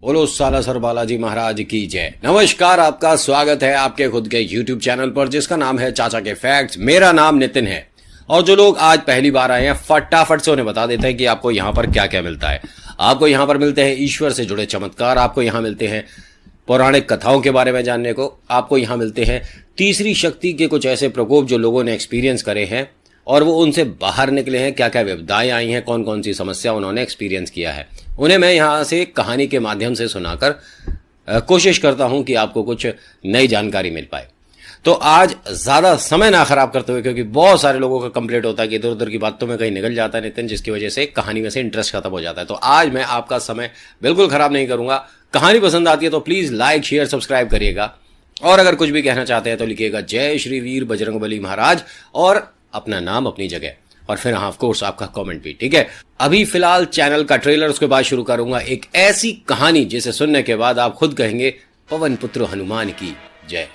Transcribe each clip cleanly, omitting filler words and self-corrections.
बोलो सालासर बालाजी महाराज की जय। नमस्कार, आपका स्वागत है आपके खुद के YouTube चैनल पर जिसका नाम है चाचा के फैक्ट्स। मेरा नाम नितिन है और जो लोग आज पहली बार आए हैं फटाफट से उन्हें बता देते हैं कि आपको यहाँ पर क्या क्या मिलता है। आपको यहाँ पर मिलते हैं ईश्वर से जुड़े चमत्कार, आपको यहाँ मिलते हैं पौराणिक कथाओं के बारे में जानने को, आपको यहाँ मिलते हैं तीसरी शक्ति के कुछ ऐसे प्रकोप जो लोगों ने एक्सपीरियंस करे हैं और वो उनसे बाहर निकले हैं, क्या क्या विपदाएं आई हैं, कौन कौन सी समस्या उन्होंने एक्सपीरियंस किया है, उन्हें मैं यहाँ से कहानी के माध्यम से सुनाकर कोशिश करता हूँ कि आपको कुछ नई जानकारी मिल पाए। तो आज ज़्यादा समय ना खराब करते हुए, क्योंकि बहुत सारे लोगों का कंप्लेंट होता है कि इधर उधर की बातों में कहीं निकल जाता है नितिन, जिसकी वजह से कहानी में से इंटरेस्ट खत्म हो जाता है। तो आज मैं आपका समय बिल्कुल खराब नहीं करूंगा। कहानी पसंद आती है तो प्लीज़ लाइक शेयर सब्सक्राइब करिएगा और अगर कुछ भी कहना चाहते हैं तो लिखिएगा जय श्री वीर बजरंगबली महाराज और अपना नाम अपनी जगह और फिर हाँ ऑफ कोर्स आपका कमेंट भी, ठीक है। अभी फिलहाल चैनल का ट्रेलर, उसके बाद शुरू करूंगा एक ऐसी कहानी जिसे सुनने के बाद आप खुद कहेंगे पवन पुत्र हनुमान की जय।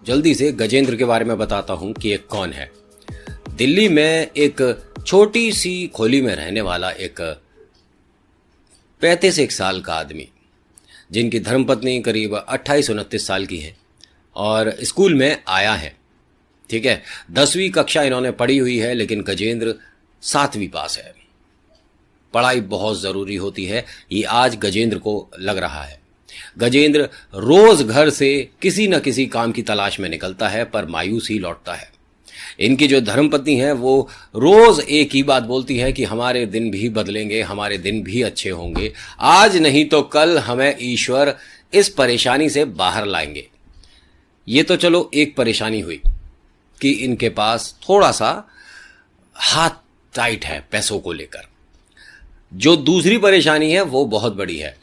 जल्दी से गजेंद्र के बारे में बताता हूं कि एक कौन है। दिल्ली में एक छोटी सी खोली में रहने वाला एक 35 साल का आदमी, जिनकी धर्मपत्नी करीब 28-29 साल की है और स्कूल में आया है, ठीक है। 10वीं कक्षा इन्होंने पढ़ी हुई है, लेकिन गजेंद्र 7वीं पास है। पढ़ाई बहुत ज़रूरी होती है, ये आज गजेंद्र को लग रहा है। गजेंद्र रोज घर से किसी न किसी काम की तलाश में निकलता है पर मायूस ही लौटता है। इनकी जो धर्मपत्नी है वो रोज एक ही बात बोलती है कि हमारे दिन भी बदलेंगे, हमारे दिन भी अच्छे होंगे, आज नहीं तो कल हमें ईश्वर इस परेशानी से बाहर लाएंगे। ये तो चलो एक परेशानी हुई कि इनके पास थोड़ा सा हाथ टाइट है पैसों को लेकर। जो दूसरी परेशानी है वो बहुत बड़ी है,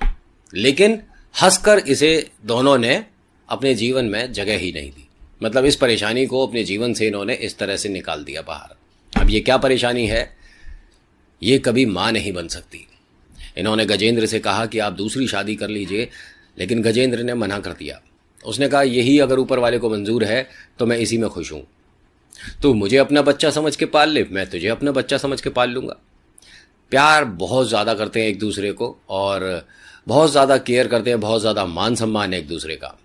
लेकिन हंसकर इसे दोनों ने अपने जीवन में जगह ही नहीं दी। मतलब इस परेशानी को अपने जीवन से इन्होंने इस तरह से निकाल दिया बाहर। अब ये क्या परेशानी है? ये कभी मां नहीं बन सकती। इन्होंने गजेंद्र से कहा कि आप दूसरी शादी कर लीजिए, लेकिन गजेंद्र ने मना कर दिया। उसने कहा यही अगर ऊपर वाले को मंजूर है तो मैं इसी में खुश हूं। तू मुझे अपना बच्चा समझ के पाल ले, मैं तुझे अपना बच्चा समझ के पाल लूंगा। प्यार बहुत ज़्यादा करते हैं एक दूसरे को और बहुत ज़्यादा केयर करते हैं, बहुत ज़्यादा मान सम्मान है एक दूसरे का।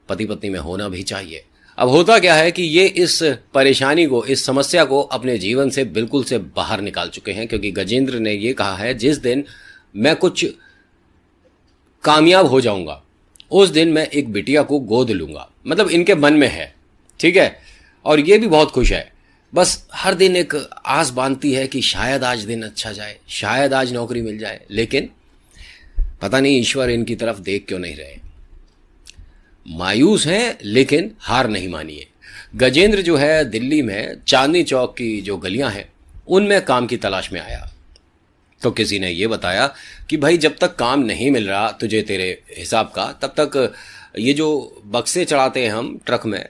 पति पत्नी में होना भी चाहिए। अब होता क्या है कि ये इस परेशानी को, इस समस्या को अपने जीवन से बिल्कुल से बाहर निकाल चुके हैं, क्योंकि गजेंद्र ने ये कहा है जिस दिन मैं कुछ कामयाब हो जाऊंगा उस दिन मैं एक बिटिया को गोद लूंगा। मतलब इनके मन में है, ठीक है। और ये भी बहुत खुश है, बस हर दिन एक आस बांधती है कि शायद आज दिन अच्छा जाए, शायद आज नौकरी मिल जाए, लेकिन पता नहीं ईश्वर इनकी तरफ देख क्यों नहीं रहे। मायूस हैं लेकिन हार नहीं मानी है। गजेंद्र जो है दिल्ली में चांदनी चौक की जो गलियां हैं उनमें काम की तलाश में आया तो किसी ने ये बताया कि भाई जब तक काम नहीं मिल रहा तुझे तेरे हिसाब का, तब तक ये जो बक्से चढ़ाते हैं हम ट्रक में,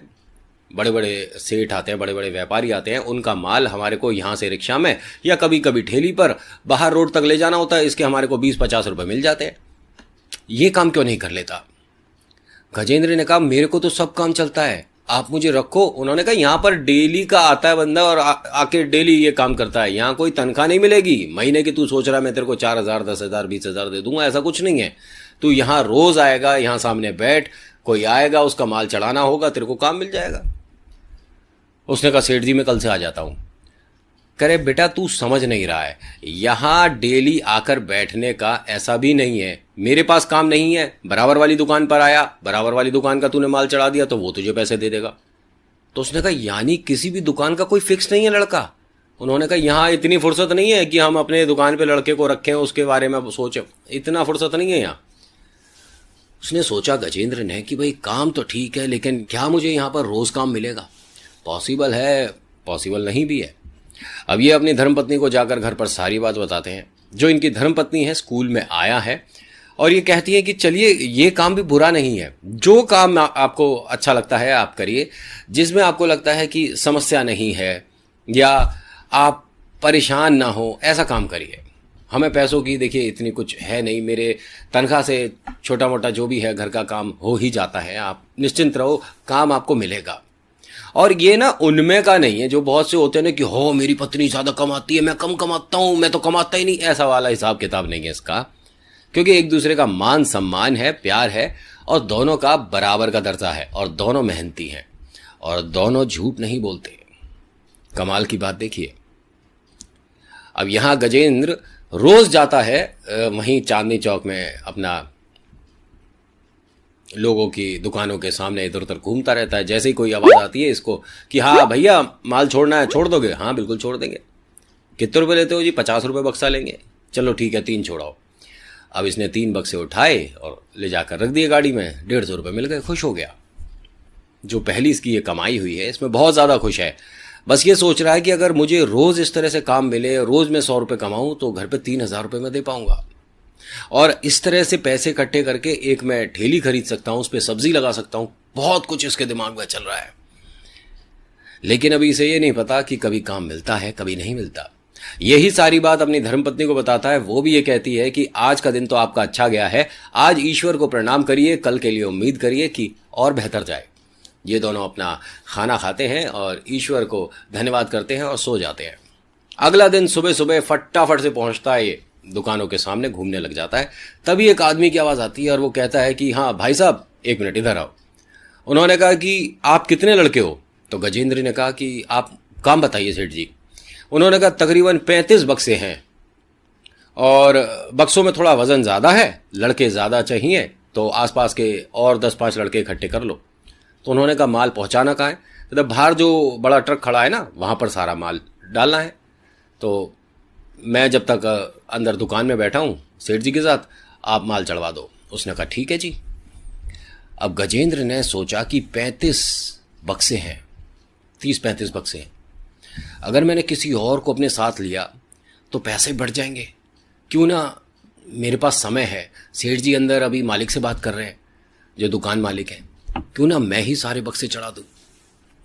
बड़े बड़े सेठ आते हैं, बड़े बड़े व्यापारी आते हैं, उनका माल हमारे को यहाँ से रिक्शा में या कभी कभी ठेली पर बाहर रोड तक ले जाना होता है, इसके हमारे को 20-50 रुपए मिल जाते हैं। ये काम क्यों नहीं कर लेता? गजेंद्र ने कहा मेरे को तो सब काम चलता है, आप मुझे रखो। उन्होंने कहा यहाँ पर डेली का आता है बंदा और आके डेली ये काम करता है, यहाँ कोई तनख्वाह नहीं मिलेगी महीने की। तू सोच रहा है मैं तेरे को 4,000, 10,000, 20,000 दे दूंगा, ऐसा कुछ नहीं है। तू यहाँ रोज आएगा, यहाँ सामने बैठ, कोई आएगा उसका माल चढ़ाना होगा, तेरे को काम मिल जाएगा। उसने कहा सेठ जी मैं कल से आ जाता हूं। करे बेटा तू समझ नहीं रहा है, यहां डेली आकर बैठने का ऐसा भी नहीं है। मेरे पास काम नहीं है, बराबर वाली दुकान पर आया, बराबर वाली दुकान का तूने माल चढ़ा दिया तो वो तुझे पैसे दे देगा। तो उसने कहा यानी किसी भी दुकान का कोई फिक्स नहीं है लड़का? उन्होंने कहा यहां इतनी फुर्सत नहीं है कि हम अपने दुकान पे लड़के को रखें, उसके बारे में सोचें, इतना फुर्सत नहीं है यहां। उसने सोचा गजेंद्र ने कि भाई काम तो ठीक है, लेकिन क्या मुझे यहां पर रोज काम मिलेगा? पॉसिबल है, पॉसिबल नहीं भी है। अब ये अपनी धर्मपत्नी को जाकर घर पर सारी बात बताते हैं। जो इनकी धर्मपत्नी है स्कूल में आया है और ये कहती है कि चलिए ये काम भी बुरा नहीं है, जो काम आपको अच्छा लगता है आप करिए, जिसमें आपको लगता है कि समस्या नहीं है या आप परेशान ना हो ऐसा काम करिए। हमें पैसों की देखिए इतनी कुछ है नहीं, मेरे तनख्वाह से छोटा मोटा जो भी है घर का काम हो ही जाता है, आप निश्चिंत रहो, काम आपको मिलेगा। और ये ना उनमें का नहीं है जो बहुत से होते हैं ना कि हो मेरी पत्नी ज़्यादा कमाती है, मैं कम कमाता हूँ, मैं तो कमाता ही नहीं, ऐसा वाला हिसाब किताब नहीं है इसका। क्योंकि एक दूसरे का मान सम्मान है, प्यार है, और दोनों का बराबर का दर्जा है, और दोनों मेहनती हैं, और दोनों झूठ नहीं बोलते। कमाल की बात देखिए। अब यहां गजेंद्र रोज जाता है वहीं चांदनी चौक में अपना लोगों की दुकानों के सामने इधर उधर घूमता रहता है। जैसे ही कोई आवाज़ आती है इसको कि हाँ भैया माल छोड़ना है, छोड़ दोगे? हाँ बिल्कुल छोड़ देंगे। कितने रुपए लेते हो जी? 50 रुपये बक्सा लेंगे। चलो ठीक है 3 छोड़ाओ। अब इसने 3 बक्से उठाए और ले जाकर रख दिए गाड़ी में, 150 रुपये मिल गए, खुश हो गया। जो पहली इसकी ये कमाई हुई है इसमें बहुत ज़्यादा खुश है। बस ये सोच रहा है कि अगर मुझे रोज़ इस तरह से काम मिले, रोज़ मैं 100 रुपये कमाऊँ तो घर पे 3000 रुपये मैं दे पाऊंगा, और इस तरह से पैसे इकट्ठे करके एक मैं ठेली खरीद सकता हूँ, उस पर सब्जी लगा सकता हूँ। बहुत कुछ इसके दिमाग में चल रहा है, लेकिन अभी इसे ये नहीं पता कि कभी काम मिलता है, कभी नहीं मिलता। यही सारी बात अपनी धर्मपत्नी को बताता है। वो भी ये कहती है कि आज का दिन तो आपका अच्छा गया है, आज ईश्वर को प्रणाम करिए, कल के लिए उम्मीद करिए कि और बेहतर जाए। ये दोनों अपना खाना खाते हैं और ईश्वर को धन्यवाद करते हैं और सो जाते हैं। अगला दिन सुबह सुबह फटाफट से पहुंचता है, ये दुकानों के सामने घूमने लग जाता है। तभी एक आदमी की आवाज़ आती है और वो कहता है कि हाँ भाई साहब 1 मिनट इधर आओ। उन्होंने कहा कि आप कितने लड़के हो? तो गजेंद्र ने कहा कि आप काम बताइए सेठ जी। उन्होंने कहा तकरीबन 35 बक्से हैं, और बक्सों में थोड़ा वजन ज़्यादा है, लड़के ज़्यादा चाहिए, तो आसपास के और 10-5 लड़के इकट्ठे कर लो। तो उन्होंने कहा माल पहुंचाना कहाँ है? मतलब बाहर जो बड़ा ट्रक खड़ा है ना, वहाँ पर सारा माल डालना है। तो मैं जब तक अंदर दुकान में बैठा हूँ सेठ जी के साथ, आप माल चढ़वा दो। उसने कहा ठीक है जी। अब गजेंद्र ने सोचा कि 35 बक्से हैं, 30-35 बक्से हैं, अगर मैंने किसी और को अपने साथ लिया तो पैसे बढ़ जाएंगे। क्यों ना, मेरे पास समय है, सेठ जी अंदर अभी मालिक से बात कर रहे हैं, जो दुकान मालिक है, क्यों ना मैं ही सारे बक्से चढ़ा दूँ।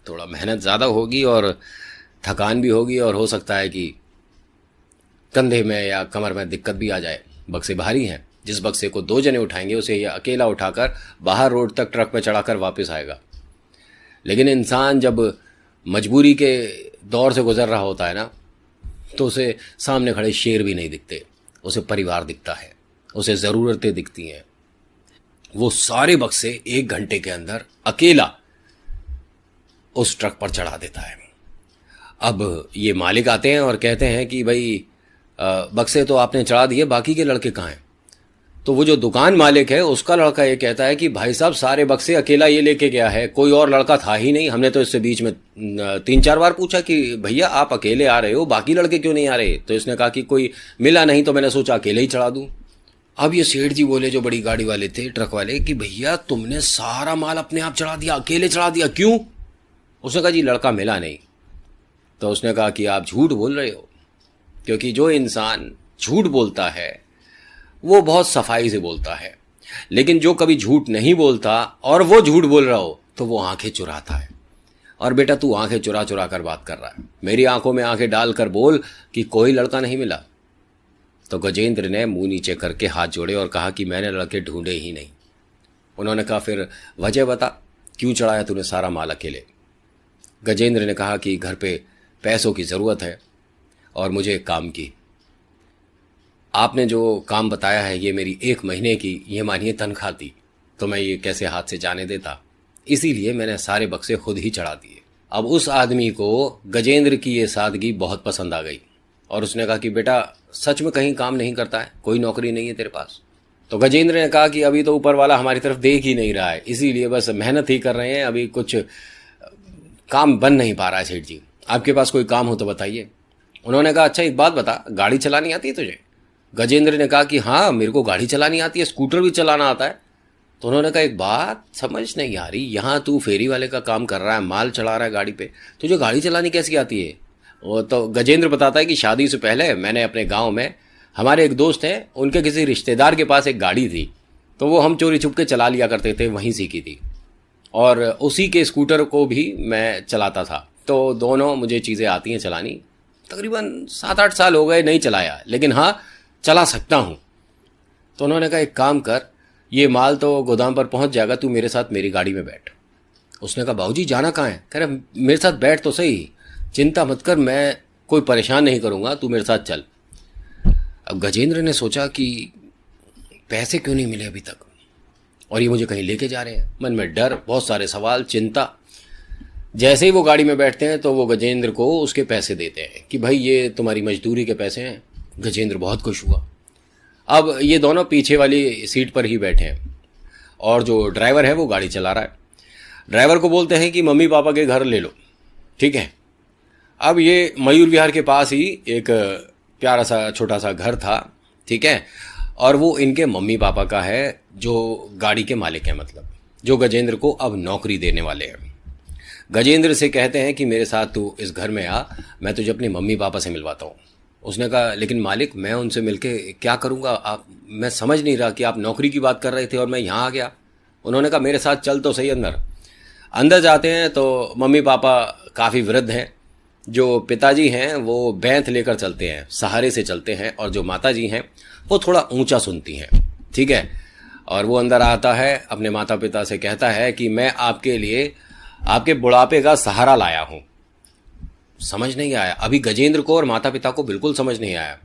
थोड़ा मेहनत ज़्यादा होगी और थकान भी होगी, और हो सकता है कि कंधे में या कमर में दिक्कत भी आ जाए, बक्से भारी हैं। जिस बक्से को 2 जने उठाएंगे उसे ये अकेला उठाकर बाहर रोड तक ट्रक में चढ़ाकर वापस आएगा। लेकिन इंसान जब मजबूरी के दौर से गुजर रहा होता है ना, तो उसे सामने खड़े शेर भी नहीं दिखते, उसे परिवार दिखता है, उसे ज़रूरतें दिखती हैं। वो सारे बक्से 1 घंटे के अंदर अकेला उस ट्रक पर चढ़ा देता है। अब ये मालिक आते हैं और कहते हैं कि भाई बक्से तो आपने चढ़ा दिए, बाकी के लड़के कहाँ हैं? तो वो जो दुकान मालिक है उसका लड़का ये कहता है कि भाई साहब सारे बक्से अकेला ये लेके गया है, कोई और लड़का था ही नहीं। हमने तो इससे बीच में 3-4 बार पूछा कि भैया आप अकेले आ रहे हो, बाकी लड़के क्यों नहीं आ रहे? तो इसने कहा कि कोई मिला नहीं, तो मैंने सोचा अकेले ही चढ़ा दूँ। अब ये सेठ जी बोले, जो बड़ी गाड़ी वाले थे, ट्रक वाले, कि भैया तुमने सारा माल अपने आप चढ़ा दिया, अकेले चढ़ा दिया, क्यों? उसने कहा जी लड़का मिला नहीं। तो उसने कहा कि आप झूठ बोल रहे हो, क्योंकि जो इंसान झूठ बोलता है वो बहुत सफाई से बोलता है, लेकिन जो कभी झूठ नहीं बोलता और वो झूठ बोल रहा हो तो वो आंखें चुराता है। और बेटा तू आंखें चुरा चुरा कर बात कर रहा है, मेरी आंखों में आंखें डालकर बोल कि कोई लड़का नहीं मिला। तो गजेंद्र ने मुंह नीचे करके हाथ जोड़े और कहा कि मैंने लड़के ढूंढे ही नहीं। उन्होंने कहा फिर वजह बता, क्यों चढ़ाया तूने सारा माल अकेले? गजेंद्र ने कहा कि घर पे पैसों की ज़रूरत है और मुझे एक काम की। आपने जो काम बताया है ये मेरी 1 महीने की, ये मानिए तनख्वाह थी, तो मैं ये कैसे हाथ से जाने देता, इसीलिए मैंने सारे बक्से खुद ही चढ़ा दिए। अब उस आदमी को गजेंद्र की ये सादगी बहुत पसंद आ गई और उसने कहा कि बेटा सच में कहीं काम नहीं करता है, कोई नौकरी नहीं है तेरे पास? तो गजेंद्र ने कहा कि अभी तो ऊपर वाला हमारी तरफ देख ही नहीं रहा है, इसीलिए बस मेहनत ही कर रहे हैं, अभी कुछ काम बन नहीं पा रहा है। सेठ जी आपके पास कोई काम हो तो बताइए। उन्होंने कहा अच्छा एक बात बता, गाड़ी चलानी आती है तुझे? गजेंद्र ने कहा कि हाँ मेरे को गाड़ी चलानी आती है, स्कूटर भी चलाना आता है। तो उन्होंने कहा एक बात समझ नहीं आ रही, यहाँ तू फेरी वाले का काम कर रहा है, माल चला रहा है गाड़ी पे, तुझे गाड़ी चलानी कैसी आती है? वो तो गजेंद्र बताता है कि शादी से पहले मैंने अपने गाँव में, हमारे एक दोस्त हैं, उनके किसी रिश्तेदार के पास एक गाड़ी थी, तो वो हम चोरी छुप के चला लिया करते थे, वहीं सीखी थी, और उसी के स्कूटर को भी मैं चलाता था। तो दोनों मुझे चीज़ें आती हैं चलानी। तकरीबन 7-8 साल हो गए नहीं चलाया, लेकिन हाँ चला सकता हूँ। तो उन्होंने कहा एक काम कर, ये माल तो गोदाम पर पहुँच जाएगा, तू मेरे साथ मेरी गाड़ी में बैठ। उसने कहा बाबूजी जाना कहाँ है? कह रहे मेरे साथ बैठ तो सही, चिंता मत कर, मैं कोई परेशान नहीं करूँगा, तू मेरे साथ चल। अब गजेंद्र ने सोचा कि पैसे क्यों नहीं मिले अभी तक, और ये मुझे कहीं लेके जा रहे हैं। मन में डर, बहुत सारे सवाल, चिंता। जैसे ही वो गाड़ी में बैठते हैं तो वो गजेंद्र को उसके पैसे देते हैं कि भाई ये तुम्हारी मजदूरी के पैसे हैं। गजेंद्र बहुत खुश हुआ। अब ये दोनों पीछे वाली सीट पर ही बैठे हैं और जो ड्राइवर है वो गाड़ी चला रहा है। ड्राइवर को बोलते हैं कि मम्मी पापा के घर ले लो, ठीक है। अब ये मयूर विहार के पास ही एक प्यारा सा छोटा सा घर था, ठीक है, और वो इनके मम्मी पापा का है जो गाड़ी के मालिक हैं, मतलब जो गजेंद्र को अब नौकरी देने वाले हैं। गजेंद्र से कहते हैं कि मेरे साथ तू इस घर में आ, मैं तुझे अपने मम्मी पापा से मिलवाता हूँ। उसने कहा लेकिन मालिक मैं उनसे मिलके क्या करूँगा, आप, मैं समझ नहीं रहा कि आप नौकरी की बात कर रहे थे और मैं यहाँ आ गया। उन्होंने कहा मेरे साथ चल तो सही अंदर। अंदर जाते हैं तो मम्मी पापा काफ़ी वृद्ध हैं। जो पिताजी हैं वो बैंत लेकर चलते हैं, सहारे से चलते हैं, और जो माताजी हैं वो थोड़ा ऊंचा सुनती हैं, ठीक है। और वो अंदर आता है, अपने माता पिता से कहता है कि मैं आपके लिए आपके बुढ़ापे का सहारा लाया हूँ। समझ नहीं आया अभी गजेंद्र को और माता पिता को, बिल्कुल समझ नहीं आया।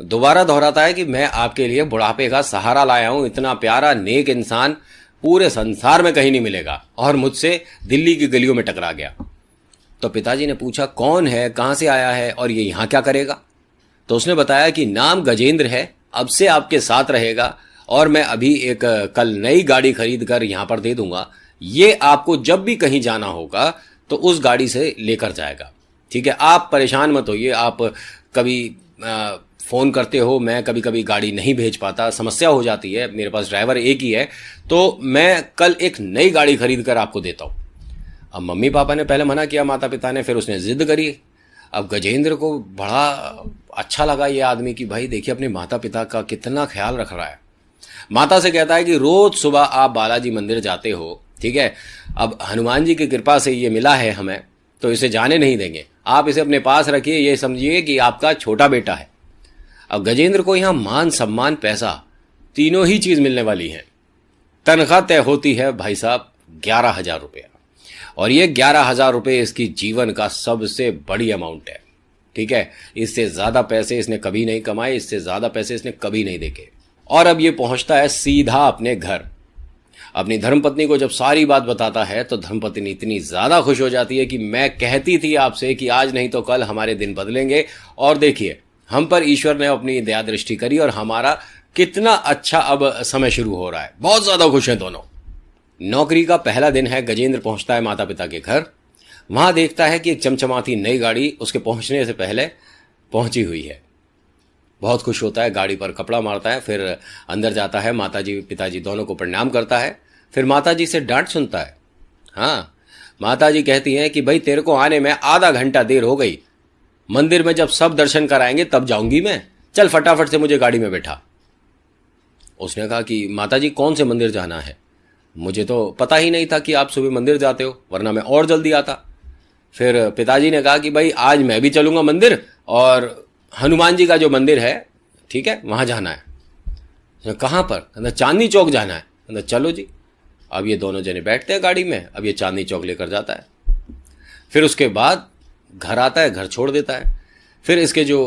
दोबारा दोहराता है कि मैं आपके लिए बुढ़ापे का सहारा लाया हूँ, इतना प्यारा नेक इंसान पूरे संसार में कहीं नहीं मिलेगा, और मुझसे दिल्ली की गलियों में टकरा गया। तो पिताजी ने पूछा कौन है, कहाँ से आया है और ये यहाँ क्या करेगा? तो उसने बताया कि नाम गजेंद्र है, अब से आपके साथ रहेगा, और मैं अभी एक कल नई गाड़ी खरीद कर यहाँ पर दे दूंगा। ये आपको जब भी कहीं जाना होगा तो उस गाड़ी से लेकर जाएगा, ठीक है। आप परेशान मत होइए, आप कभी फ़ोन करते हो, मैं कभी कभी गाड़ी नहीं भेज पाता, समस्या हो जाती है, मेरे पास ड्राइवर एक ही है, तो मैं कल एक नई गाड़ी खरीद कर आपको देता हूँ। अब मम्मी पापा ने पहले मना किया, माता पिता ने, फिर उसने जिद करी। अब गजेंद्र को बड़ा अच्छा लगा ये आदमी कि भाई देखिए अपने माता पिता का कितना ख्याल रख रहा है। माता से कहता है कि रोज सुबह आप बालाजी मंदिर जाते हो, ठीक है, अब हनुमान जी की कृपा से ये मिला है हमें, तो इसे जाने नहीं देंगे, आप इसे अपने पास रखिए, ये समझिए कि आपका छोटा बेटा है। अब गजेंद्र को यहाँ मान सम्मान पैसा तीनों ही चीज मिलने वाली है। तनख्वाह तय होती है भाई साहब 11,000 रुपया, और ये 11,000 रुपये इसकी जीवन का सबसे बड़ी अमाउंट है, ठीक है। इससे ज्यादा पैसे इसने कभी नहीं कमाए, इससे ज्यादा पैसे इसने कभी नहीं देखे। और अब ये पहुंचता है सीधा अपने घर। अपनी धर्मपत्नी को जब सारी बात बताता है तो धर्मपत्नी इतनी ज्यादा खुश हो जाती है कि मैं कहती थी आपसे कि आज नहीं तो कल हमारे दिन बदलेंगे, और देखिए हम पर ईश्वर ने अपनी दया दृष्टि करी और हमारा कितना अच्छा अब समय शुरू हो रहा है। बहुत ज्यादा खुश हैं दोनों। नौकरी का पहला दिन है, गजेंद्र पहुंचता है माता पिता के घर। वहां देखता है कि एक चमचमाती नई गाड़ी उसके पहुंचने से पहले पहुंची हुई है। बहुत खुश होता है, गाड़ी पर कपड़ा मारता है, फिर अंदर जाता है, माताजी पिताजी दोनों को प्रणाम करता है, फिर माताजी से डांट सुनता है। हाँ, माताजी कहती हैं कि भाई तेरे को आने में आधा घंटा देर हो गई, मंदिर में जब सब दर्शन कराएंगे तब जाऊंगी मैं, चल फटाफट से मुझे गाड़ी में बैठा। उसने कहा कि माताजी कौन से मंदिर जाना है, मुझे तो पता ही नहीं था कि आप सुबह मंदिर जाते हो, वरना मैं और जल्दी आता। फिर पिताजी ने कहा कि भाई आज मैं भी चलूंगा मंदिर, और हनुमान जी का जो मंदिर है, ठीक है, वहां जाना है। कहाँ पर? कहना चांदनी चौक जाना है। कहना चलो जी। अब ये दोनों जने बैठते हैं गाड़ी में, अब ये चांदनी चौक लेकर जाता है। फिर उसके बाद घर आता है, घर छोड़ देता है। फिर इसके जो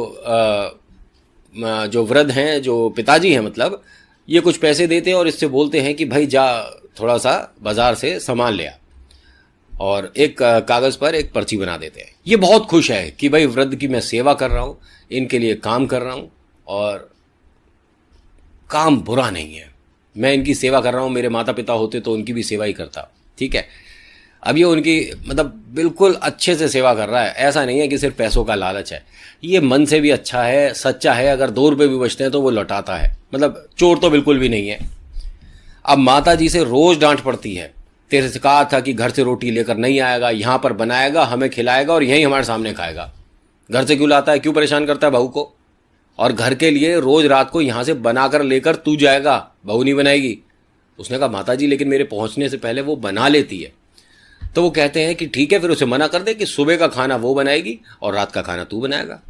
वृद्ध हैं, जो पिताजी हैं मतलब, ये कुछ पैसे देते हैं और इससे बोलते हैं कि भाई जा थोड़ा सा बाजार से सामान ले आ, और एक कागज पर एक पर्ची बना देते हैं। ये बहुत खुश है कि भाई वृद्ध की मैं सेवा कर रहा हूं, इनके लिए काम कर रहा हूं, और काम बुरा नहीं है, मैं इनकी सेवा कर रहा हूं। मेरे माता पिता होते तो उनकी भी सेवा ही करता, ठीक है। अब ये उनकी मतलब बिल्कुल अच्छे से सेवा कर रहा है, ऐसा नहीं है कि सिर्फ पैसों का लालच है, ये मन से भी अच्छा है, सच्चा है। अगर 2 रुपये भी बचते हैं तो वो लौटाता है, मतलब चोर तो बिल्कुल भी नहीं है। अब माता जी से रोज डांट पड़ती है, तेरे से कहा था कि घर से रोटी लेकर नहीं आएगा, यहां पर बनाएगा, हमें खिलाएगा और यहीं हमारे सामने खाएगा। घर से क्यों लाता है, क्यों परेशान करता है बहू को? और घर के लिए रोज रात को यहां से बनाकर लेकर तू जाएगा, बहू नहीं बनाएगी। उसने कहा माता जी लेकिन मेरे पहुंचने से पहले वो बना लेती है। तो वो कहते हैं कि ठीक है, फिर उसे मना कर दे कि सुबह का खाना वो बनाएगी और रात का खाना तू बनाएगा।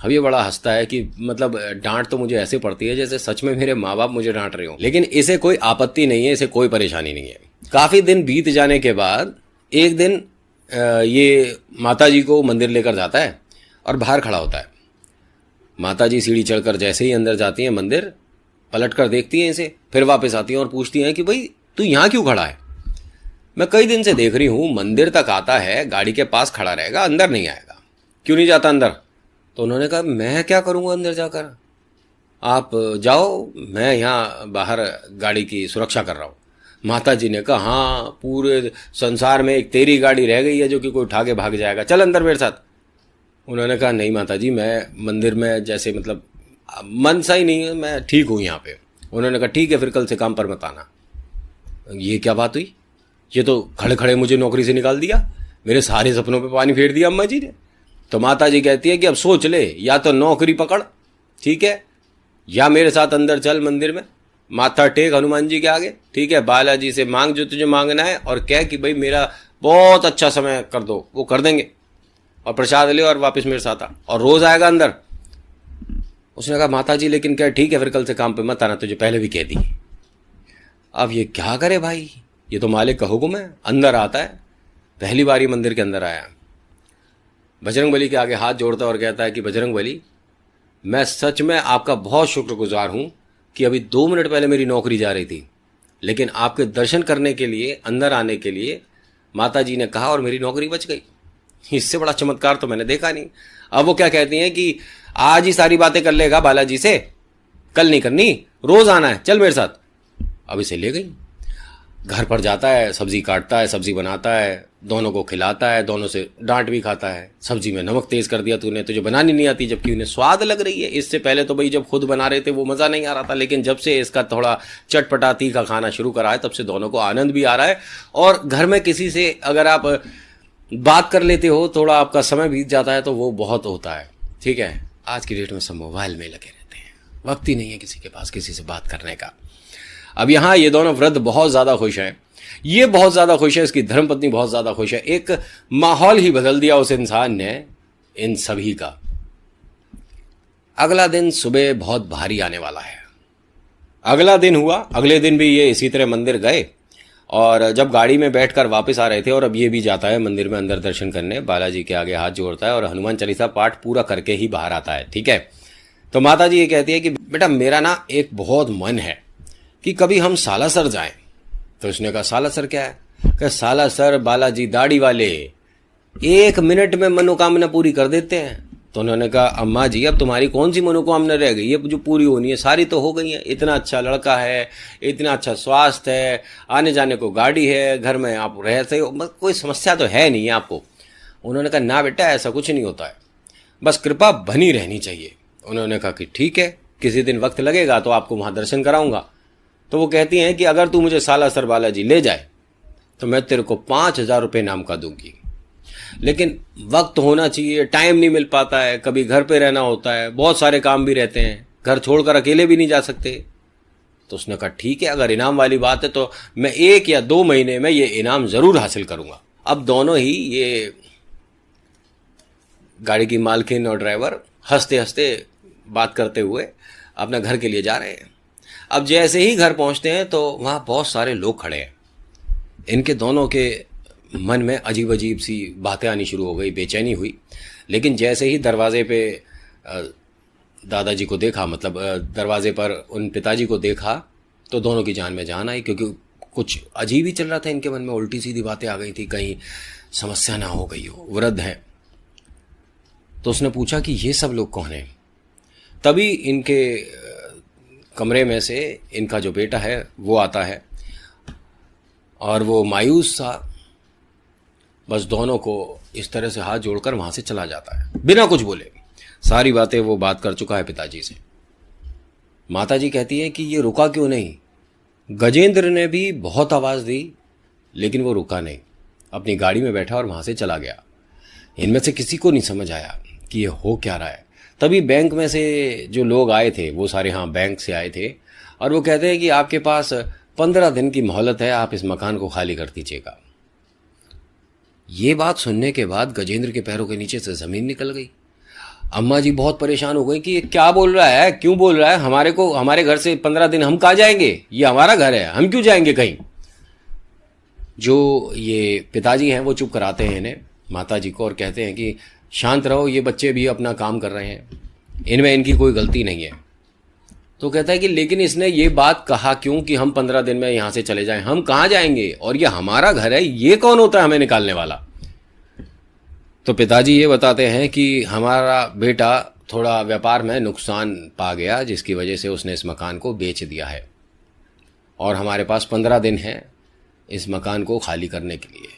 अब ये बड़ा हंसता है कि मतलब डांट तो मुझे ऐसे पड़ती है जैसे सच में मेरे माँ बाप मुझे डांट रहे हो, लेकिन इसे कोई आपत्ति नहीं है, इसे कोई परेशानी नहीं है। काफ़ी दिन बीत जाने के बाद एक दिन ये माता जी को मंदिर लेकर जाता है और बाहर खड़ा होता है। माता जी सीढ़ी चढ़कर जैसे ही अंदर जाती हैं मंदिर, पलट कर देखती हैं इसे, फिर वापस आती हैं और पूछती हैं कि भाई तू यहाँ क्यों खड़ा है? मैं कई दिन से देख रही हूँ, मंदिर तक आता है, गाड़ी के पास खड़ा रहेगा, अंदर नहीं आएगा, क्यों नहीं जाता अंदर? तो उन्होंने कहा मैं क्या करूँगा अंदर जाकर, आप जाओ, मैं यहाँ बाहर गाड़ी की सुरक्षा कर रहा हूँ। माता जी ने कहा हाँ, पूरे संसार में एक तेरी गाड़ी रह गई है जो कि कोई उठा के भाग जाएगा, चल अंदर मेरे साथ। उन्होंने कहा नहीं माता जी, मैं मंदिर में जैसे मतलब मन सा ही नहीं है, मैं ठीक हूँ यहाँ पे। उन्होंने कहा ठीक है, फिर कल से काम पर मत आना। ये क्या बात हुई? ये तो खड़े खड़े मुझे नौकरी से निकाल दिया, मेरे सारे सपनों पे पानी फेर दिया अम्मा जी ने। तो माता जी कहती है कि अब सोच ले, या तो नौकरी पकड़, ठीक है, या मेरे साथ अंदर चल मंदिर में, माथा टेक हनुमान जी के आगे, ठीक है, बालाजी से मांग जो तुझे मांगना है और कह कि भाई मेरा बहुत अच्छा समय कर दो, वो कर देंगे, और प्रसाद ले और वापस मेरे साथ आ, और रोज आएगा अंदर। उसने कहा माता जी लेकिन क्या, ठीक है फिर कल से काम पे मत आना, तुझे पहले भी कह दी। अब ये क्या करे भाई, ये तो मालिक का हुक्म है। अंदर आता है, पहली बार ही मंदिर के अंदर आया, बजरंगबली के आगे हाथ जोड़ता और कहता है कि बजरंगबली, मैं सच में आपका बहुत शुक्रगुजार हूं कि अभी 2 मिनट पहले मेरी नौकरी जा रही थी, लेकिन आपके दर्शन करने के लिए अंदर आने के लिए माता जी ने कहा और मेरी नौकरी बच गई। इससे बड़ा चमत्कार तो मैंने देखा नहीं। अब वो क्या कहती हैं कि आज ही सारी बातें कर लेगा बालाजी से, कल नहीं करनी, रोज आना है, चल मेरे साथ। अब इसे ले गई, घर पर जाता है, सब्जी काटता है, सब्जी बनाता है, दोनों को खिलाता है, दोनों से डांट भी खाता है। सब्जी में नमक तेज कर दिया तूने, तुझे बनानी नहीं आती, जबकि उन्हें स्वाद लग रही है। इससे पहले तो भाई जब खुद बना रहे थे वो मज़ा नहीं आ रहा था, लेकिन जब से इसका थोड़ा चटपटा तीखा खाना शुरू करा है तब से दोनों को आनंद भी आ रहा है। और घर में किसी से अगर आप बात कर लेते हो, थोड़ा आपका समय बीत जाता है तो वो बहुत होता है, ठीक है। आज की डेट में सब मोबाइल में लगे रहते हैं, वक्त ही नहीं है किसी के पास किसी से बात करने का। अब यहाँ ये दोनों वृद्ध बहुत ज़्यादा खुश हैं, ये बहुत ज़्यादा खुश है, इसकी धर्मपत्नी बहुत ज़्यादा खुश है। एक माहौल ही बदल दिया उस इंसान ने इन सभी का। अगला दिन सुबह बहुत भारी आने वाला है। अगला दिन हुआ, अगले दिन भी ये इसी तरह मंदिर गए, और जब गाड़ी में बैठकर वापस आ रहे थे, और अब ये भी जाता है मंदिर में अंदर दर्शन करने, बालाजी के आगे हाथ जोड़ता है और हनुमान चालीसा पाठ पूरा करके ही बाहर आता है, ठीक है। तो माता जी ये कहती है कि बेटा मेरा ना एक बहुत मन है कि कभी हम सालासर जाएं। तो उसने कहा सालासर क्या है? कहा सालासर बालाजी दाढ़ी वाले 1 मिनट में मनोकामना पूरी कर देते हैं। तो उन्होंने कहा अम्मा जी अब तुम्हारी कौन सी मनोकामना रह गई, ये जो पूरी होनी है सारी तो हो गई है। इतना अच्छा लड़का है, इतना अच्छा स्वास्थ्य है, आने जाने को गाड़ी है, घर में आप रहते हो, कोई समस्या तो है नहीं है आपको। उन्होंने कहा ना बेटा ऐसा कुछ नहीं होता है, बस कृपा बनी रहनी चाहिए। उन्होंने कहा कि ठीक है, किसी दिन वक्त लगेगा तो आपको वहाँ दर्शन कराऊंगा। तो वो कहती हैं कि अगर तू मुझे सालासर बालाजी ले जाए तो मैं तेरे को 5,000 रुपये इनाम का दूंगी, लेकिन वक्त होना चाहिए, टाइम नहीं मिल पाता है, कभी घर पे रहना होता है, बहुत सारे काम भी रहते हैं, घर छोड़कर अकेले भी नहीं जा सकते। तो उसने कहा ठीक है, अगर इनाम वाली बात है तो मैं 1 या 2 महीने में ये इनाम जरूर हासिल करूंगा। अब दोनों ही, ये गाड़ी की मालकिन और ड्राइवर, हंसते हंसते बात करते हुए अपना घर के लिए जा रहे हैं। अब जैसे ही घर पहुंचते हैं तो वहां बहुत सारे लोग खड़े हैं। इनके दोनों के मन में अजीब अजीब सी बातें आनी शुरू हो गई, बेचैनी हुई। लेकिन जैसे ही दरवाजे पे दादाजी को देखा, मतलब दरवाजे पर उन पिताजी को देखा, तो दोनों की जान में जान आई, क्योंकि कुछ अजीब ही चल रहा था इनके मन में, उल्टी सीधी बातें आ गई थी, कहीं समस्या ना हो गई हो। वृद्ध हैं। तो उसने पूछा कि ये सब लोग कौन हैं? तभी इनके कमरे में से इनका जो बेटा है वो आता है, और वो मायूस सा बस दोनों को इस तरह से हाथ जोड़कर वहां से चला जाता है, बिना कुछ बोले। सारी बातें वो बात कर चुका है पिताजी से। माताजी कहती है कि ये रुका क्यों नहीं? गजेंद्र ने भी बहुत आवाज़ दी, लेकिन वो रुका नहीं, अपनी गाड़ी में बैठा और वहां से चला गया। इनमें से किसी को नहीं समझ आया कि ये हो क्या रहा है। तभी बैंक में से जो लोग आए थे, वो सारे हाँ बैंक से आए थे, और वो कहते हैं कि आपके पास 15 दिन की मोहलत है, आप इस मकान को खाली कर दीजिएगा। ये बात सुनने के बाद गजेंद्र के पैरों के नीचे से ज़मीन निकल गई। अम्मा जी बहुत परेशान हो गई कि ये क्या बोल रहा है, क्यों बोल रहा है, हमारे घर से 15 दिन हम कहाँ जाएंगे, ये हमारा घर है, हम क्यों जाएंगे कहीं। जो ये पिताजी हैं वो चुप कराते हैं इन्हें, माता जी को, और कहते हैं कि शांत रहो, ये बच्चे भी अपना काम कर रहे हैं, इनमें इनकी कोई गलती नहीं है। तो कहता है कि लेकिन इसने ये बात कहा क्यों कि हम 15 दिन में यहाँ से चले जाएं, हम कहाँ जाएंगे, और ये हमारा घर है, ये कौन होता है हमें निकालने वाला। तो पिताजी ये बताते हैं कि हमारा बेटा थोड़ा व्यापार में नुकसान पा गया, जिसकी वजह से उसने इस मकान को बेच दिया है, और हमारे पास 15 दिन है इस मकान को खाली करने के लिए,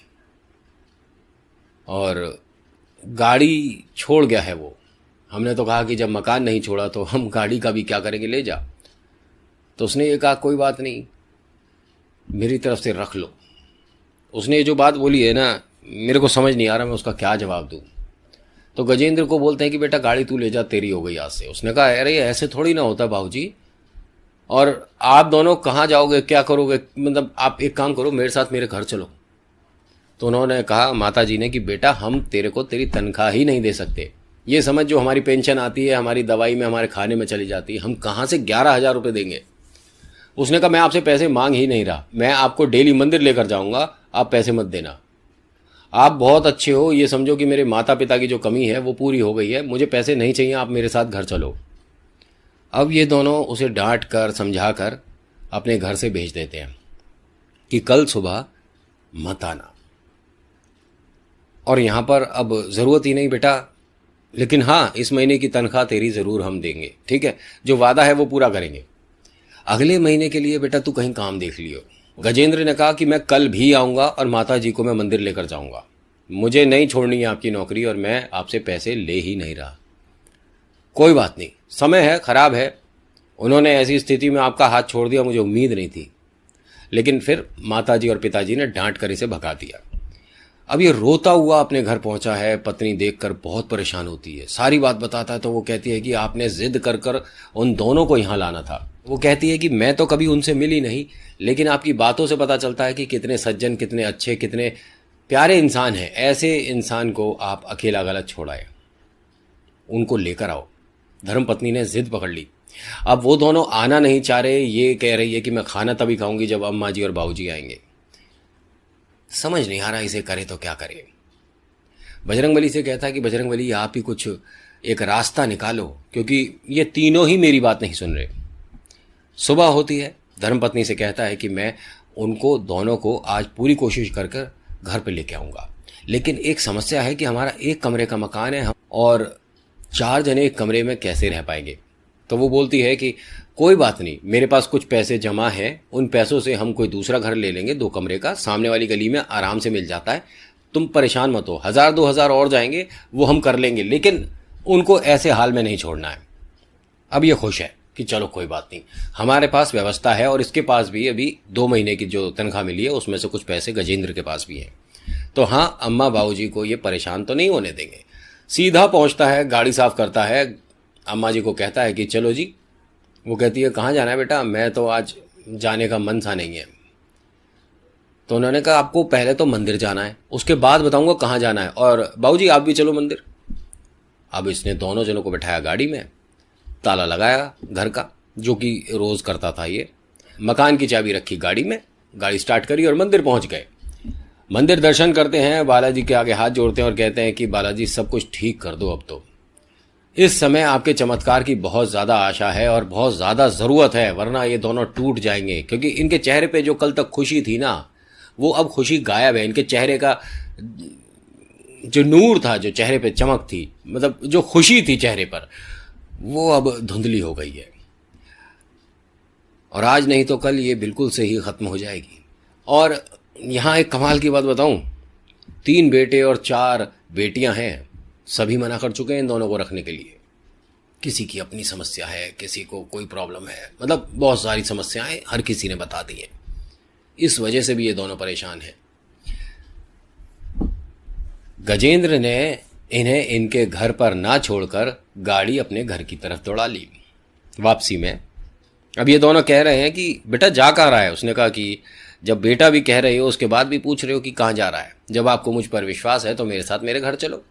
और गाड़ी छोड़ गया है वो। हमने तो कहा कि जब मकान नहीं छोड़ा तो हम गाड़ी का भी क्या करेंगे, ले जा। तो उसने ये कहा कोई बात नहीं, मेरी तरफ से रख लो। उसने ये जो बात बोली है ना, मेरे को समझ नहीं आ रहा मैं उसका क्या जवाब दूँ। तो गजेंद्र को बोलते हैं कि बेटा गाड़ी तू ले जा, तेरी हो गई आज से। उसने कहा अरे ऐसे थोड़ी ना होता बाबूजी, और आप दोनों कहाँ जाओगे, क्या करोगे, मतलब आप एक काम करो, मेरे साथ मेरे घर चलो। तो उन्होंने कहा माता जी ने कि बेटा हम तेरे को तेरी तनख्वाह ही नहीं दे सकते, ये समझ जो हमारी पेंशन आती है हमारी दवाई में हमारे खाने में चली जाती है, हम कहाँ से 11,000 रुपये देंगे। उसने कहा मैं आपसे पैसे मांग ही नहीं रहा, मैं आपको डेली मंदिर लेकर जाऊंगा, आप पैसे मत देना। आप बहुत अच्छे हो, ये समझो कि मेरे माता पिता की जो कमी है वो पूरी हो गई है, मुझे पैसे नहीं चाहिए, आप मेरे साथ घर चलो। अब ये दोनों उसे डांट कर समझा कर अपने घर से भेज देते हैं कि कल सुबह मत आना। और यहाँ पर अब ज़रूरत ही नहीं बेटा, लेकिन हाँ इस महीने की तनख्वाह तेरी ज़रूर हम देंगे, ठीक है, जो वादा है वो पूरा करेंगे। अगले महीने के लिए बेटा तू कहीं काम देख लियो। गजेंद्र ने कहा कि मैं कल भी आऊँगा और माता जी को मैं मंदिर लेकर जाऊँगा, मुझे नहीं छोड़नी है आपकी नौकरी, और मैं आपसे पैसे ले ही नहीं रहा। कोई बात नहीं, समय है, ख़राब है, उन्होंने ऐसी स्थिति में आपका हाथ छोड़ दिया, मुझे उम्मीद नहीं थी। लेकिन फिर माताजी और पिताजी ने डांट कर इसे भगा दिया। अब ये रोता हुआ अपने घर पहुंचा है, पत्नी देखकर बहुत परेशान होती है, सारी बात बताता है। तो वो कहती है कि आपने जिद कर कर उन दोनों को यहाँ लाना था। वो कहती है कि मैं तो कभी उनसे मिली नहीं, लेकिन आपकी बातों से पता चलता है कि कितने सज्जन, कितने अच्छे, कितने प्यारे इंसान हैं। ऐसे इंसान को आप अकेला गलत छोड़ाए, उनको लेकर आओ। धर्मपत्नी ने जिद पकड़ ली। अब वो दोनों आना नहीं चाह रहे, ये कह रही है कि मैं खाना तभी खाऊंगी जब अम्मा जी और बाबूजी आएंगे। समझ नहीं आ रहा इसे करे तो क्या करे। बजरंगबली से कहता है कि बजरंगबली आप ही कुछ एक रास्ता निकालो, क्योंकि ये तीनों ही मेरी बात नहीं सुन रहे। सुबह होती है, धर्मपत्नी से कहता है कि मैं उनको दोनों को आज पूरी कोशिश कर कर घर पे लेके आऊँगा, लेकिन एक समस्या है कि हमारा एक कमरे का मकान है और 4 जने एक कमरे में कैसे रह पाएंगे। तो वो बोलती है कि कोई बात नहीं, मेरे पास कुछ पैसे जमा हैं, उन पैसों से हम कोई दूसरा घर ले लेंगे 2 कमरे का, सामने वाली गली में आराम से मिल जाता है, तुम परेशान मत हो, 1000-2000 और जाएंगे वो हम कर लेंगे, लेकिन उनको ऐसे हाल में नहीं छोड़ना है। अब ये खुश है कि चलो कोई बात नहीं, हमारे पास व्यवस्था है, और इसके पास भी अभी 2 महीने की जो तनख्वाह मिली है उसमें से कुछ पैसे गजेंद्र के पास भी हैं। तो हाँ, अम्मा बाबूजी को ये परेशान तो नहीं होने देंगे। सीधा पहुंचता है, गाड़ी साफ करता है, अम्मा जी को कहता है कि चलो जी। वो कहती है कहाँ जाना है बेटा, मैं तो आज जाने का मन सा नहीं है। तो उन्होंने कहा आपको पहले तो मंदिर जाना है, उसके बाद बताऊंगा कहाँ जाना है, और बाबूजी आप भी चलो मंदिर। अब इसने दोनों जनों को बैठाया गाड़ी में, ताला लगाया घर का, जो कि रोज करता था ये, मकान की चाबी रखी गाड़ी में, गाड़ी स्टार्ट करी और मंदिर पहुंच गए। मंदिर दर्शन करते हैं, बालाजी के आगे हाथ जोड़ते हैं और कहते हैं कि बालाजी सब कुछ ठीक कर दो, अब तो इस समय आपके चमत्कार की बहुत ज़्यादा आशा है और बहुत ज़्यादा ज़रूरत है, वरना ये दोनों टूट जाएंगे। क्योंकि इनके चेहरे पे जो कल तक खुशी थी ना, वो अब खुशी गायब है। इनके चेहरे का जो नूर था, जो चेहरे पे चमक थी, मतलब जो खुशी थी चेहरे पर, वो अब धुंधली हो गई है, और आज नहीं तो कल ये बिल्कुल से ही ख़त्म हो जाएगी। और यहाँ एक कमाल की बात बताऊँ, 3 बेटे और 4 बेटियां हैं, सभी मना कर चुके हैं इन दोनों को रखने के लिए। किसी की अपनी समस्या है, किसी को कोई प्रॉब्लम है, मतलब बहुत सारी समस्याएं हर किसी ने बता दी हैं। इस वजह से भी ये दोनों परेशान हैं। गजेंद्र ने इन्हें इनके घर पर ना छोड़कर गाड़ी अपने घर की तरफ दौड़ा ली। वापसी में अब ये दोनों कह रहे हैं कि बेटा जा कहाँ रहा है। उसने कहा कि जब बेटा भी कह रहे हो उसके बाद भी पूछ रहे हो कि कहाँ जा रहा है, जब आपको मुझ पर विश्वास है तो मेरे साथ मेरे घर चलो।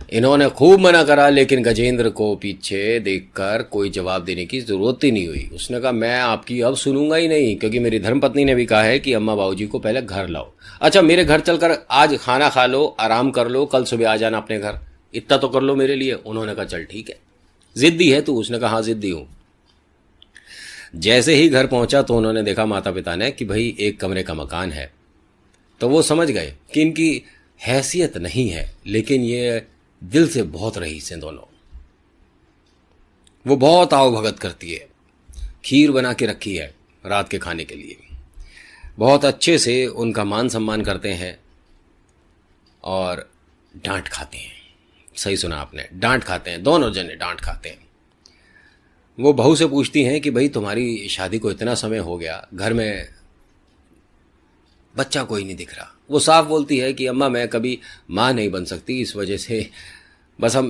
इन्होंने खूब मना करा, लेकिन गजेंद्र को पीछे देखकर कोई जवाब देने की ज़रूरत ही नहीं हुई। उसने कहा मैं आपकी अब सुनूंगा ही नहीं, क्योंकि मेरी धर्मपत्नी ने भी कहा है कि अम्मा बाबूजी को पहले घर लाओ। अच्छा, मेरे घर चलकर आज खाना खा लो, आराम कर लो, कल सुबह आ जाना अपने घर, इतना तो कर लो मेरे लिए। उन्होंने कहा चल ठीक है, ज़िद्दी है तू। उसने कहा हाँ ज़िद्दी हूँ। जैसे ही घर पहुंचा तो उन्होंने देखा माता पिता ने कि भाई एक कमरे का मकान है, तो वो समझ गए कि इनकी हैसियत नहीं है, लेकिन ये दिल से बहुत रईस हैं दोनों। वो बहुत आओ भगत करती है, खीर बना के रखी है रात के खाने के लिए, बहुत अच्छे से उनका मान सम्मान करते हैं और डांट खाते हैं। सही सुना आपने, डांट खाते हैं, दोनों जने डांट खाते हैं। वो बहू से पूछती हैं कि भाई तुम्हारी शादी को इतना समय हो गया, घर में बच्चा कोई नहीं दिख रहा। वो साफ बोलती है कि अम्मा मैं कभी माँ नहीं बन सकती, इस वजह से बस हम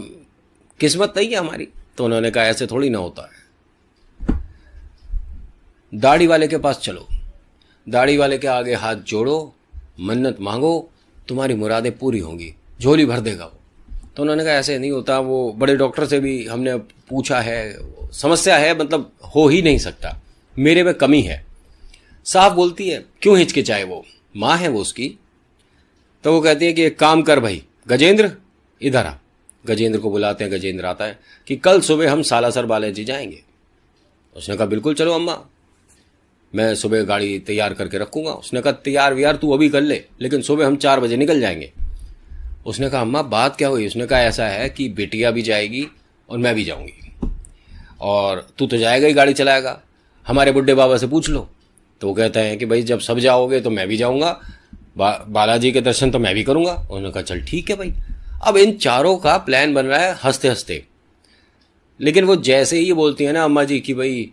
किस्मत नहीं है हमारी। तो उन्होंने कहा ऐसे थोड़ी ना होता है, दाढ़ी वाले के पास चलो, दाढ़ी वाले के आगे हाथ जोड़ो, मन्नत मांगो, तुम्हारी मुरादें पूरी होंगी, झोली भर देगा वो। तो उन्होंने कहा ऐसे नहीं होता, वो बड़े डॉक्टर से भी हमने पूछा है, समस्या है, मतलब हो ही नहीं सकता, मेरे में कमी है। साफ बोलती है, क्यों हिचकिचाए, वो माँ है वो उसकी। तो वो कहती है कि एक काम कर भाई गजेंद्र, इधर आ। गजेंद्र को बुलाते हैं, गजेंद्र आता है कि कल सुबह हम सालासर बालाजी जाएंगे। उसने कहा बिल्कुल चलो अम्मा, मैं सुबह गाड़ी तैयार करके रखूंगा। उसने कहा तैयार व्यार तू अभी कर ले, लेकिन सुबह हम 4 बजे निकल जाएंगे। उसने कहा अम्मा बात क्या हुई। उसने कहा ऐसा है कि बिटिया भी जाएगी और मैं भी जाऊंगी, और तू तो जाएगा ही, गाड़ी चलाएगा, हमारे बुड्ढे बाबा से पूछ लो। तो वो कहते हैं कि भाई जब सब जाओगे तो मैं भी जाऊंगा, बालाजी के दर्शन तो मैं भी करूंगा। उन्होंने कहा चल ठीक है भाई। अब इन चारों का प्लान बन रहा है हंसते हंसते, लेकिन वो जैसे ही बोलती है ना अम्मा जी कि भाई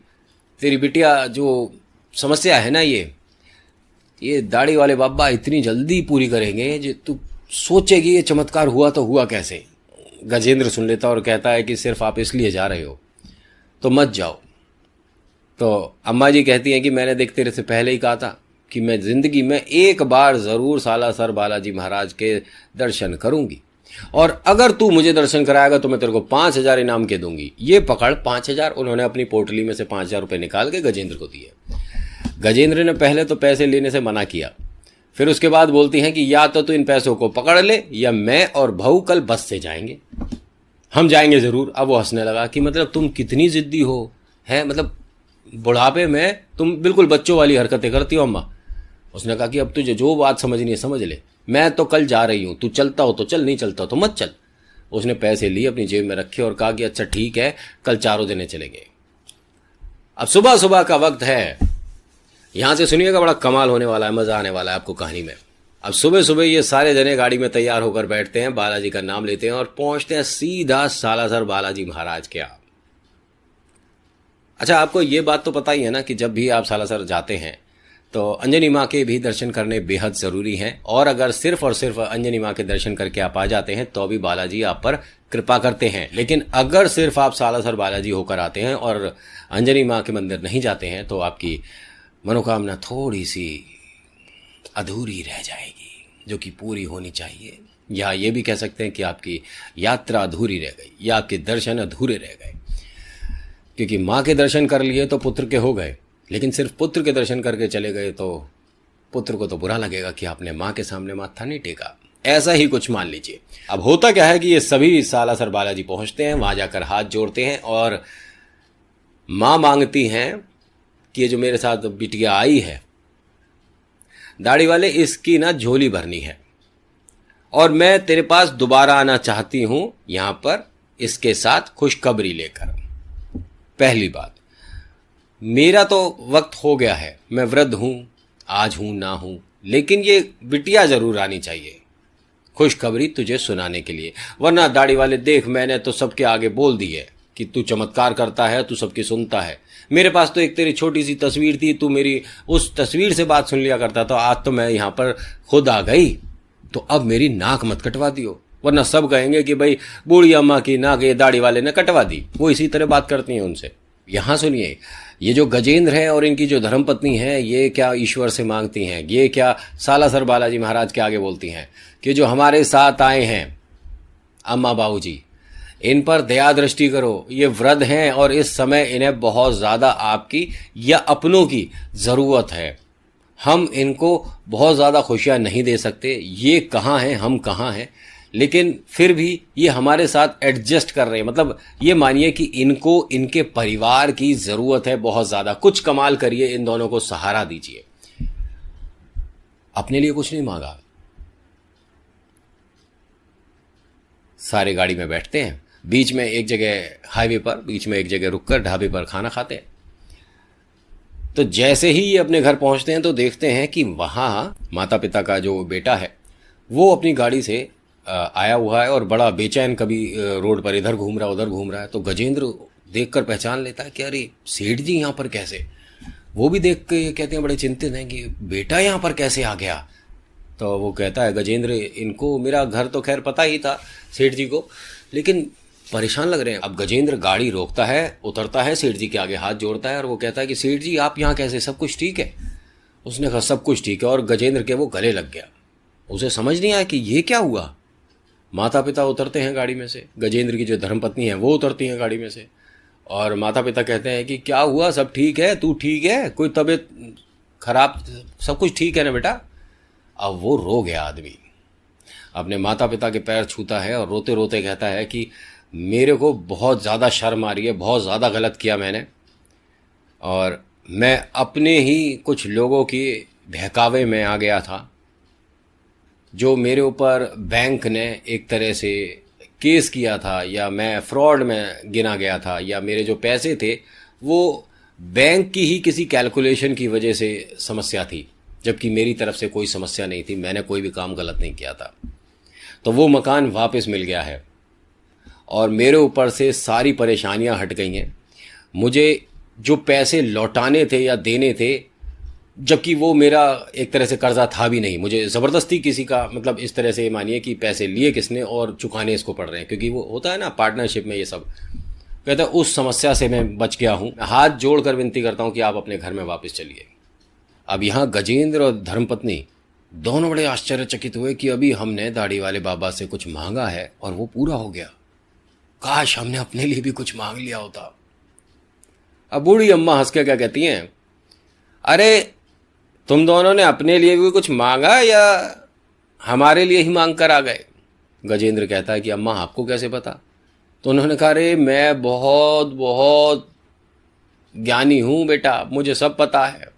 तेरी बिटिया जो समस्या है ना, ये दाढ़ी वाले बाबा इतनी जल्दी पूरी करेंगे जो तू सोचेगी, ये चमत्कार हुआ तो हुआ कैसे। गजेंद्र सुन लेता और कहता है कि सिर्फ आप इसलिए जा रहे हो तो मत जाओ। तो अम्मा जी कहती हैं कि मैंने देख तेरे से पहले ही कहा था कि मैं जिंदगी में एक बार ज़रूर सालासर बालाजी महाराज के दर्शन करूंगी, और अगर तू मुझे दर्शन कराएगा तो मैं तेरे को 5,000 इनाम के दूंगी। ये पकड़ 5,000। उन्होंने अपनी पोटली में से 5,000 रुपये निकाल के गजेंद्र को दिए। गजेंद्र ने पहले तो पैसे लेने से मना किया, फिर उसके बाद बोलती हैं कि या तो तू इन पैसों को पकड़ ले, या मैं और बहू कल बस से जाएंगे, हम जाएंगे ज़रूर। अब वो हंसने लगा कि मतलब तुम कितनी ज़िद्दी हो, है मतलब बुढ़ापे में तुम बिल्कुल बच्चों वाली हरकतें करती हो अम्मा। उसने कहा कि अब तुझे जो बात समझनी है समझ ले, मैं तो कल जा रही हूँ, तू चलता हो तो चल, नहीं चलता हो तो मत चल। उसने पैसे लिए, अपनी जेब में रखे और कहा कि अच्छा ठीक है, कल चारों जने चलेंगे। अब सुबह सुबह का वक्त है, यहां से सुनिएगा, बड़ा कमाल होने वाला है, मजा आने वाला है आपको कहानी में। अब सुबह सुबह ये सारे जने गाड़ी में तैयार होकर बैठते हैं, बालाजी का नाम लेते हैं और पहुंचते हैं सीधा सालासर बालाजी महाराज के यहाँ। अच्छा, आपको ये बात तो पता ही है ना कि जब भी आप सालासर जाते हैं तो अंजनी माँ के भी दर्शन करने बेहद ज़रूरी हैं, और अगर सिर्फ और सिर्फ अंजनी माँ के दर्शन करके आप आ जाते हैं तो भी बालाजी आप पर कृपा करते हैं। लेकिन अगर सिर्फ आप सालासर बालाजी होकर आते हैं और अंजनी माँ के मंदिर नहीं जाते हैं तो आपकी मनोकामना थोड़ी सी अधूरी रह जाएगी, जो कि पूरी होनी चाहिए। या ये भी कह सकते हैं कि आपकी यात्रा अधूरी रह गई, या आपके दर्शन अधूरे रह गए। क्योंकि माँ के दर्शन कर लिए तो पुत्र के हो गए, लेकिन सिर्फ पुत्र के दर्शन करके चले गए तो पुत्र को तो बुरा लगेगा कि आपने माँ के सामने माथा नहीं टेका। ऐसा ही कुछ मान लीजिए। अब होता क्या है कि ये सभी सालासर बालाजी पहुंचते हैं, वहां जाकर हाथ जोड़ते हैं और माँ मांगती हैं कि ये जो मेरे साथ बिटिया आई है दाढ़ी वाले, इसकी ना झोली भरनी है, और मैं तेरे पास दोबारा आना चाहती हूं यहां पर इसके साथ खुशखबरी लेकर। पहली बात, मेरा तो वक्त हो गया है, मैं वृद्ध हूं, आज हूं ना हूं, लेकिन ये बिटिया जरूर आनी चाहिए खुशखबरी तुझे सुनाने के लिए। वरना दाढ़ी वाले देख, मैंने तो सबके आगे बोल दी है कि तू चमत्कार करता है, तू सबकी सुनता है। मेरे पास तो एक तेरी छोटी सी तस्वीर थी, तू मेरी उस तस्वीर से बात सुन लिया करता था। आज तो मैं यहाँ पर खुद आ गई, तो अब मेरी नाक मत कटवा दियो, वरना सब कहेंगे कि भाई बूढ़ी अम्मा की नाक ये दाढ़ी वाले ने कटवा दी। वो इसी तरह बात करती हैं उनसे। यहाँ सुनिए, ये जो गजेंद्र है और इनकी जो धर्मपत्नी है, ये क्या ईश्वर से मांगती हैं, ये क्या सालासर बालाजी महाराज के आगे बोलती हैं कि जो हमारे साथ आए हैं अम्मा बाबूजी, इन पर दया दृष्टि करो, ये वृद्ध हैं और इस समय इन्हें बहुत ज़्यादा आपकी या अपनों की ज़रूरत है। हम इनको बहुत ज़्यादा खुशियाँ नहीं दे सकते, ये कहाँ हैं हम कहाँ हैं, लेकिन फिर भी ये हमारे साथ एडजस्ट कर रहे हैं। मतलब ये मानिए कि इनको इनके परिवार की ज़रूरत है बहुत ज़्यादा। कुछ कमाल करिए, इन दोनों को सहारा दीजिए। अपने लिए कुछ नहीं मांगा। सारे गाड़ी में बैठते हैं, बीच में एक जगह हाईवे पर, बीच में एक जगह रुककर ढाबे पर खाना खाते हैं। तो जैसे ही ये अपने घर पहुंचते हैं तो देखते हैं कि वहां माता पिता का जो बेटा है वो अपनी गाड़ी से आया हुआ है और बड़ा बेचैन, कभी रोड पर इधर घूम रहा उधर घूम रहा है। तो गजेंद्र देखकर पहचान लेता है कि अरे सेठ जी यहाँ पर कैसे। वो भी देख के कहते हैं, बड़े चिंतित हैं कि बेटा यहाँ पर कैसे आ गया। तो वो कहता है गजेंद्र, इनको मेरा घर तो खैर पता ही था सेठ जी को, लेकिन परेशान लग रहे हैं। अब गजेंद्र गाड़ी रोकता है, उतरता है, सेठ जी के आगे हाथ जोड़ता है और वो कहता है कि सेठ जी आप यहाँ कैसे, सब कुछ ठीक है? उसने कहा सब कुछ ठीक है, और गजेंद्र के वो गले लग गया। उसे समझ नहीं आया कि ये क्या हुआ। माता पिता उतरते हैं गाड़ी में से, गजेंद्र की जो धर्मपत्नी है वो उतरती हैं गाड़ी में से, और माता पिता कहते हैं कि क्या हुआ, सब ठीक है, तू ठीक है, कोई तबीयत खराब, सब कुछ ठीक है ना बेटा। अब वो रो गया आदमी, अपने माता पिता के पैर छूता है और रोते रोते कहता है कि मेरे को बहुत ज़्यादा शर्म आ रही है, बहुत ज़्यादा गलत किया मैंने, और मैं अपने ही कुछ लोगों के बहकावे में आ गया था। जो मेरे ऊपर बैंक ने एक तरह से केस किया था, या मैं फ्रॉड में गिना गया था, या मेरे जो पैसे थे वो बैंक की ही किसी कैलकुलेशन की वजह से समस्या थी, जबकि मेरी तरफ से कोई समस्या नहीं थी, मैंने कोई भी काम गलत नहीं किया था। तो वो मकान वापस मिल गया है और मेरे ऊपर से सारी परेशानियां हट गई हैं। मुझे जो पैसे लौटाने थे या देने थे, जबकि वो मेरा एक तरह से कर्जा था भी नहीं, मुझे ज़बरदस्ती किसी का, मतलब इस तरह से मानिए कि पैसे लिए किसने और चुकाने इसको पड़ रहे हैं, क्योंकि वो होता है ना पार्टनरशिप में ये सब। कहता है उस समस्या से मैं बच गया हूँ, हाथ जोड़कर विनती करता हूँ कि आप अपने घर में वापस चलिए। अब यहाँ गजेंद्र और धर्मपत्नी दोनों बड़े आश्चर्यचकित हुए कि अभी हमने दाढ़ी वाले बाबा से कुछ मांगा है और वो पूरा हो गया, काश हमने अपने लिए भी कुछ मांग लिया होता। अब बूढ़ी अम्मा हंस के क्या कहती हैं, अरे तुम दोनों ने अपने लिए भी कुछ मांगा या हमारे लिए ही मांग कर आ गए? गजेंद्र कहता है कि अम्मा आपको कैसे पता? तो उन्होंने कहा, अरे मैं बहुत बहुत ज्ञानी हूँ बेटा, मुझे सब पता है।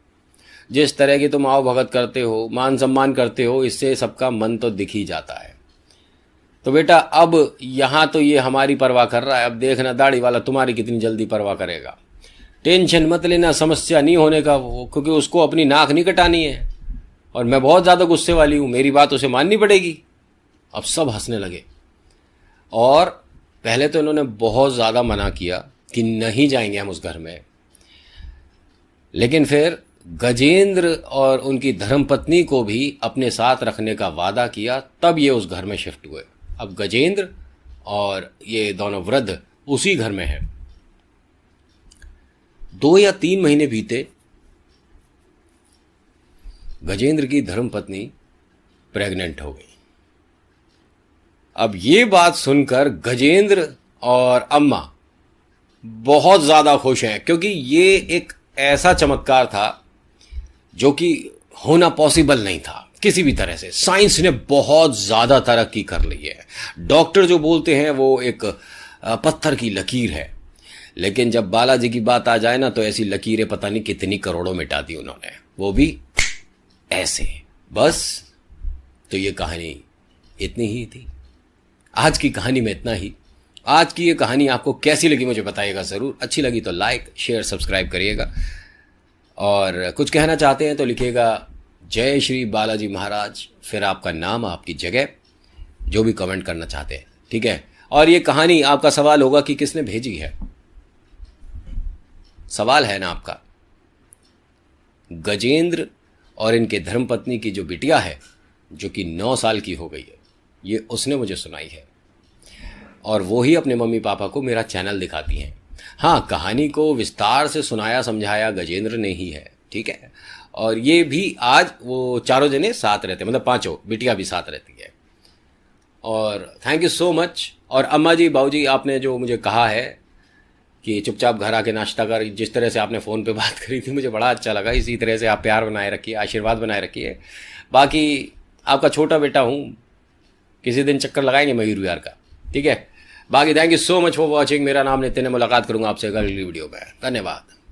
जिस तरह की तुम आओ भगत करते हो, मान सम्मान करते हो, इससे सबका मन तो दिख ही जाता है। तो बेटा अब यहाँ तो ये हमारी परवाह कर रहा है, अब देखना दाढ़ी वाला तुम्हारी कितनी जल्दी परवाह करेगा। टेंशन मत लेना, समस्या नहीं होने का वो, क्योंकि उसको अपनी नाक नहीं कटानी है और मैं बहुत ज़्यादा गुस्से वाली हूँ, मेरी बात उसे माननी पड़ेगी। अब सब हंसने लगे और पहले तो इन्होंने बहुत ज़्यादा मना किया कि नहीं जाएंगे हम उस घर में, लेकिन फिर गजेंद्र और उनकी धर्मपत्नी को भी अपने साथ रखने का वादा किया, तब ये उस घर में शिफ्ट हुए। अब गजेंद्र और ये दोनों वृद्ध उसी घर में हैं। 2 या 3 महीने बीते, गजेंद्र की धर्मपत्नी प्रेग्नेंट हो गई। अब ये बात सुनकर गजेंद्र और अम्मा बहुत ज़्यादा खुश हैं, क्योंकि ये एक ऐसा चमत्कार था जो कि होना पॉसिबल नहीं था किसी भी तरह से। साइंस ने बहुत ज़्यादा तरक्की कर ली है। डॉक्टर जो बोलते हैं वो एक पत्थर की लकीर है, लेकिन जब बालाजी की बात आ जाए ना तो ऐसी लकीरें पता नहीं कितनी करोड़ों मिटा दी उन्होंने, वो भी ऐसे बस। तो ये कहानी इतनी ही थी। आज की कहानी में इतना ही। आज की ये कहानी आपको कैसी लगी मुझे बताइएगा ज़रूर। अच्छी लगी तो लाइक शेयर सब्सक्राइब करिएगा, और कुछ कहना चाहते हैं तो लिखिएगा जय श्री बालाजी महाराज, फिर आपका नाम, आपकी जगह, जो भी कमेंट करना चाहते हैं, ठीक है। और ये कहानी, आपका सवाल होगा कि किसने भेजी है। सवाल है ना आपका, गजेंद्र और इनके धर्मपत्नी की जो बिटिया है जो कि 9 साल की हो गई है, ये उसने मुझे सुनाई है, और वो ही अपने मम्मी पापा को मेरा चैनल दिखाती हैं। हाँ, कहानी को विस्तार से सुनाया समझाया गजेंद्र ने ही है, ठीक है। और ये भी आज वो चारों जने साथ रहते हैं, मतलब 5, बिटिया भी साथ रहती है। और थैंक यू सो मच। और अम्मा जी, बाबूजी, आपने जो मुझे कहा है कि चुपचाप घर आके नाश्ता कर, जिस तरह से आपने फ़ोन पे बात करी थी मुझे बड़ा अच्छा लगा। इसी तरह से आप प्यार बनाए रखिए, आशीर्वाद बनाए रखिए। बाकी आपका छोटा बेटा हूँ, किसी दिन चक्कर लगाएंगे मयूर विहार का, ठीक है। बाकी thank you so much for watching. मेरा नाम नितिन है, मुलाकात करूँगा आपसे अगली वीडियो में। धन्यवाद।